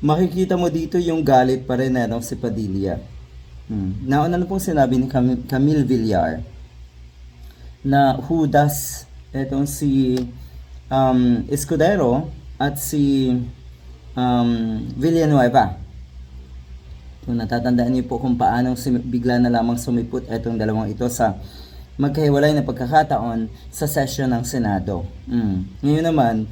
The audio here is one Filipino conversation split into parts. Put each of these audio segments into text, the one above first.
makikita mo dito yung galit pa rin na si Padilla. Nauna na pong sinabi ni Camille Villar na hudas etong si Escudero at si Villanueva. Kung natatandaan niyo po kung paano bigla na lamang sumipot etong dalawang ito sa magkahiwalay na pagkakataon sa session ng Senado. Ngayon naman,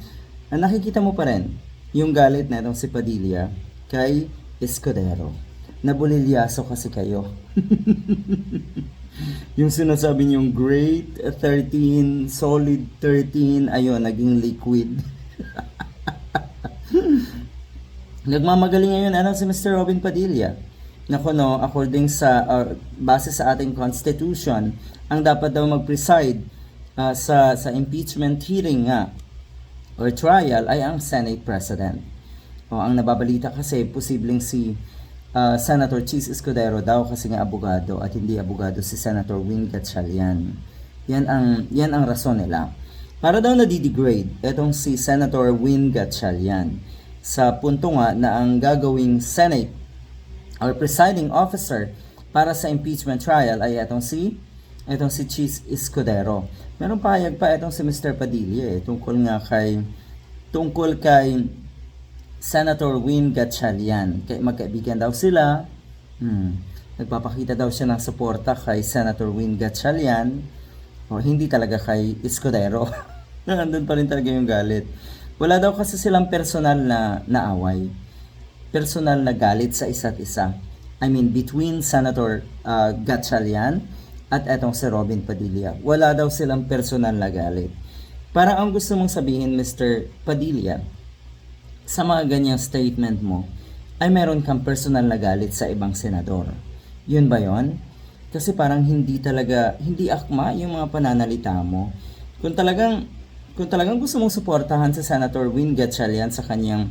nakikita mo pa rin yung galit na itong si Padilla kay Escudero. Nabulilyaso kasi kayo. Yung sinasabi niyong great 13, solid 13, ayun, naging liquid. Nagmamagaling ngayon si Mr. Robin Padilla. Nako no, according sa base sa ating constitution, ang dapat daw mag-preside sa impeachment hearing nga or trial ay ang Senate President. Ang nababalita kasi posibleng si Senator Chis Escudero daw kasi nga abogado at hindi abogado si Senator Win Gatchalian. Yan ang rason nila. Para daw na-degrade etong si Senator Win Gatchalian sa punto nga na ang gagawing Senate or presiding officer para sa impeachment trial ay etong si Chis Escudero. Meron pahayag pa etong si Mr. Padilla tungkol kay Senator Win Gatchalian. Magkaibigan daw sila. Nagpapakita daw siya ng suporta kay Senator Win Gatchalian o hindi talaga kay Escudero. Nandun pa rin talaga yung galit. Wala daw kasi silang personal na away. Personal na galit sa isa't isa. I mean, between Senator Gatchalian at etong si Robin Padilla. Wala daw silang personal na galit. Parang ang gusto mong sabihin, Mr. Padilla, sa mga ganyang statement mo, ay meron kang personal na galit sa ibang senador. Yun ba yon? Kasi parang hindi akma yung mga pananalita mo. Kung talagang gusto mong suportahan si Senator Win Gatchalian sa kanyang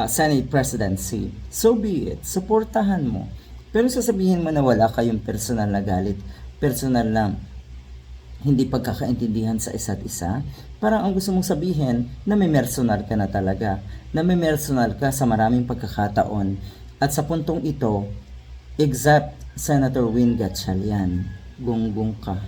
Senate presidency, so be it, suportahan mo. Pero sasabihin mo na wala kayong personal na galit, personal na hindi pagkakaintindihan sa isa't isa, parang ang gusto mong sabihin na may personal ka na talaga, na may personal ka sa maraming pagkakataon. At sa puntong ito, except Senator Win Gatchalian, gunggong ka.